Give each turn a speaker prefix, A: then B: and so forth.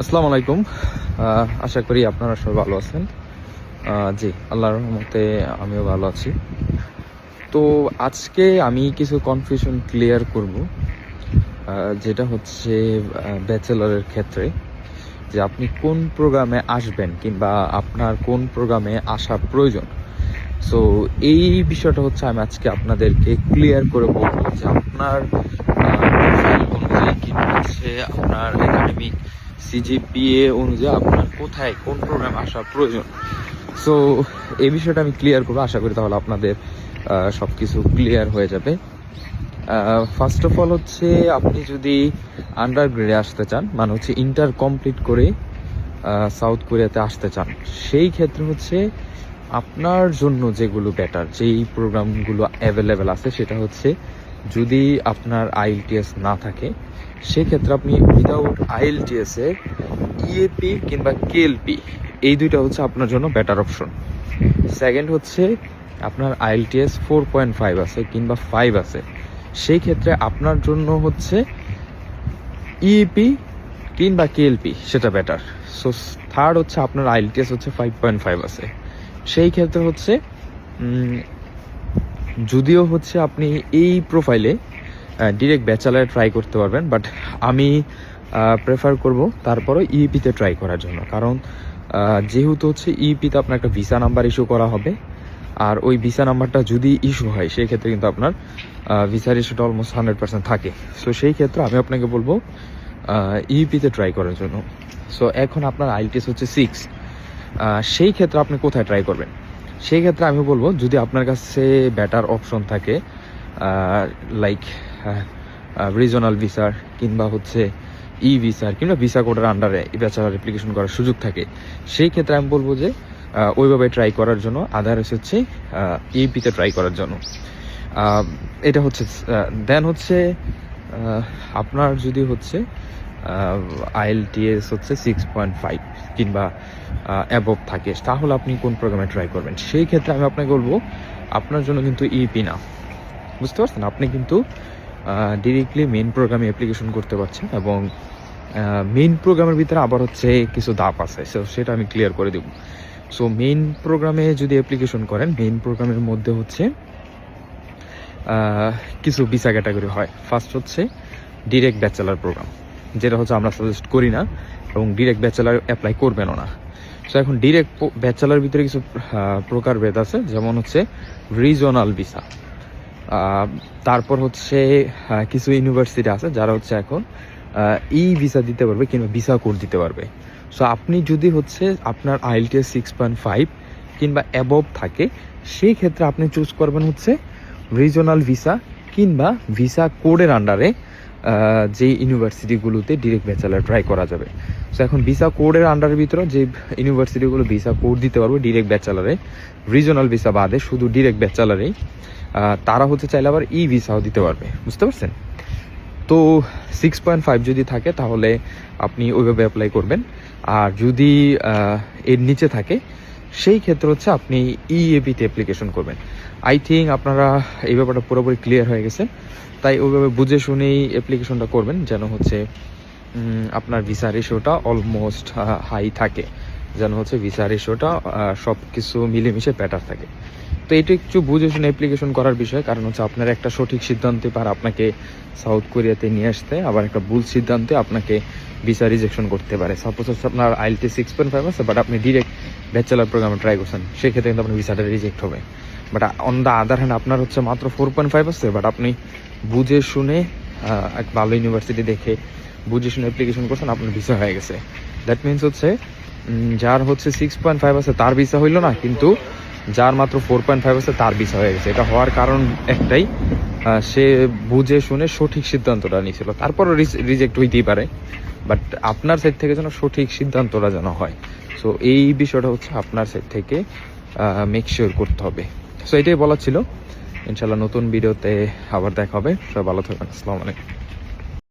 A: আসসালামু আলাইকুম। আশা করি আপনারা সবাই ভালো আছেন। জি, আল্লাহর রহমতে আমিও ভালো আছি। তো আজকে আমি কিছু কনফিউশন ক্লিয়ার করব, যেটা হচ্ছে ব্যাচেলরের ক্ষেত্রে, যে আপনি কোন প্রোগ্রামে আসবেন কিংবা আপনার কোন প্রোগ্রামে আসা প্রয়োজন। সো এই বিষয়টা হচ্ছে আমি আজকে আপনাদেরকে ক্লিয়ার করে বলবো যে আপনার প্রোফাইল অনুযায়ী কিংবা হচ্ছে আপনার একাডেমিক সিজিপিএ অনুযায়ী আপনার কোথায় কোন প্রোগ্রাম আসা প্রয়োজন। সো এই বিষয়টা আমি ক্লিয়ার করবো, আশা করি তাহলে আপনাদের সব কিছু ক্লিয়ার হয়ে যাবে। ফার্স্ট অফ অল হচ্ছে আপনি যদি আন্ডার গ্রেডে আসতে চান, মানে হচ্ছে ইন্টার কমপ্লিট করে সাউথ কোরিয়াতে আসতে চান, সেই ক্ষেত্রে হচ্ছে আপনার জন্য যেগুলো বেটার, যেই প্রোগ্রামগুলো অ্যাভেলেবেল আছে, সেটা হচ্ছে যদি আপনার আইএলটিএস না থাকে সেক্ষেত্রে আপনি উইদাউট আইএলটিএসে ইএপি কিংবা কেএলপি এই দুইটা হচ্ছে আপনার জন্য বেটার অপশন। সেকেন্ড হচ্ছে আপনার আইএলটিএস 4.5 আছে কিংবা 5 আছে, সেই ক্ষেত্রে আপনার জন্য হচ্ছে ইএপি কিংবা কেএলপি সেটা বেটার। সো থার্ড হচ্ছে আপনার আইএলটিএস হচ্ছে 5.5 আছে, সেই ক্ষেত্রে হচ্ছে যদিও হচ্ছে আপনি এই প্রোফাইলে ডিরেক্ট ব্যাচেলারে ট্রাই করতে পারবেন, বাট আমি প্রেফার করব তারপরও ইইপিতে ট্রাই করার জন্য। কারণ যেহেতু হচ্ছে ইইপিতে আপনার একটা ভিসা নাম্বার ইস্যু করা হবে, আর ওই ভিসা নাম্বারটা যদি ইস্যু হয় সেই ক্ষেত্রে কিন্তু আপনার ভিসার ইস্যুটা অলমোস্ট 100% থাকে। সো সেই ক্ষেত্রে আমি আপনাকে বলবো ইইপিতে ট্রাই করার জন্য। সো এখন আপনার আইএলটিএস হচ্ছে 6, সেই ক্ষেত্রে আপনি কোথায় ট্রাই করবেন? সেই ক্ষেত্রে আমি বলবো যদি আপনার কাছে বেটার অপশন থাকে লাইক রিজনাল ভিসার কিংবা হচ্ছে ই ভিসার কিংবা ভিসা কোডের আন্ডারে ব্যাচেলার অ্যাপ্লিকেশন করার সুযোগ থাকে, সেই ক্ষেত্রে আমি বলবো যে ওইভাবে ট্রাই করার জন্য, আদারস হচ্ছে ইপিতে ট্রাই করার জন্য। এটা হচ্ছে দেন হচ্ছে আপনার যদি হচ্ছে আইএলটিএস হচ্ছে 6.5 কিংবা অ্যাবভ থাকে, তাহলে আপনি কোন প্রোগ্রামে ট্রাই করবেন? সেই ক্ষেত্রে আমি আপনাকে বলবো আপনার জন্য কিন্তু ইপি না, বুঝতে পারছেন? আপনি কিন্তু ডিরেক্টলি মেইন প্রোগ্রামে অ্যাপ্লিকেশন করতে পারছেন, এবং মেইন প্রোগ্রামের ভিতরে আবার হচ্ছে কিছু ধাপ আছে, সো সেটা আমি ক্লিয়ার করে দেব। সো মেইন প্রোগ্রামে যদি অ্যাপ্লিকেশন করেন, মেইন প্রোগ্রামের মধ্যে হচ্ছে কিছু ভিসা ক্যাটাগরি হয়। ফার্স্ট হচ্ছে ডিরেক্ট ব্যাচেলার প্রোগ্রাম, যেটা হচ্ছে আমরা সাজেস্ট করি না এবং ডিরেক্ট ব্যাচেলার অ্যাপ্লাই করবেনও না। সো এখন ডিরেক্ট ব্যাচেলার ভিতরে কিছু প্রকারভেদ আছে, যেমন হচ্ছে রিজনাল ভিসা। তারপর হচ্ছে কিছু ইউনিভার্সিটি আছে যারা হচ্ছে এখন ই ভিসা দিতে পারবে কিংবা ভিসা কোড দিতে পারবে। সো আপনি যদি হচ্ছে আপনার আইএলটিএস 6.5 কিংবা অ্যাবভ থাকে, সেই ক্ষেত্রে আপনি চুজ করবেন হচ্ছে রিজনাল ভিসা কিংবা ভিসা কোডের আন্ডারে যে ইউনিভার্সিটিগুলোতে ডিরেক্ট ব্যাচেলার ট্রাই করা যাবে। সো এখন ভিসা কোডের আন্ডারের ভিতরে যে ইউনিভার্সিটিগুলো ভিসা কোড দিতে পারবে ডিরেক্ট ব্যাচেলারে, রিজনাল ভিসা বাদে শুধু ডিরেক্ট ব্যাচেলারেই, তারা হচ্ছে চাইলে আবার ই ভিসাও দিতে পারবে, বুঝতে পারছেন? তো 6.5 যদি থাকে তাহলে আপনি ওইভাবে অ্যাপ্লাই করবেন, আর যদি এর নিচে থাকে সেই ক্ষেত্রে হচ্ছে আপনি ইএপিতে অ্যাপ্লিকেশন করবেন। আই থিঙ্ক আপনারা এই ব্যাপারটা পুরোপুরি ক্লিয়ার হয়ে গেছে, তাই ওইভাবে বুঝে শুনেই অ্যাপ্লিকেশনটা করবেন, যেন হচ্ছে আপনার ভিসা রেশিওটা অলমোস্ট হাই থাকে, যেন হচ্ছে ভিসা রেশিওটা সব কিছু মিলেমিশে বেটার থাকে। তো এটা একটু বুঝে শুনে অ্যাপ্লিকেশন করার বিষয়, কারণ হচ্ছে আপনার একটা সঠিক সিদ্ধান্তে পার আপনাকে সাউথ কোরিয়াতে নিয়ে আসতে, আবার একটা ভুল সিদ্ধান্তে আপনাকে ভিসা রিজেকশন করতে পারে। সাপোজ হচ্ছে আপনার আইএলটি 6.5 আছে, বাট আপনি ডিরেক্ট ব্যাচেলার প্রোগ্রামে ট্রাই করছেন, সেক্ষেত্রে কিন্তু আপনার ভিসাটা রিজেক্ট হবে। But on the other hand আপনার হচ্ছে মাত্র 4.5 আছে, বাট আপনি বুঝে শুনে এক ভালো ইউনিভার্সিটি দেখে বুঝে শুনে অ্যাপ্লিকেশন করছেন, আপনার ভিসা হয়ে গেছে। দ্যাট মিনস হচ্ছে যার হচ্ছে 6.5 আছে তার ভিসা হইলো না, কিন্তু যার মাত্র 4.5 আছে তার ভিসা হয়ে গেছে। এটা হওয়ার কারণ একটাই, সে বুঝে শুনে সঠিক সিদ্ধান্তটা নিয়েছিল। তারপরও রিজেক্ট হইতেই পারে, বাট আপনার সাইড থেকে যেন সঠিক সিদ্ধান্তটা যেন হয়। সো এই বিষয়টা হচ্ছে আপনার সাইড থেকে মেক শিওর করতে হবে। সো এটাই বলা ছিল। ইনশাল্লাহ নতুন ভিডিওতে আবার দেখা হবে। সবাই ভালো থাকবেন। আসসালামু আলাইকুম।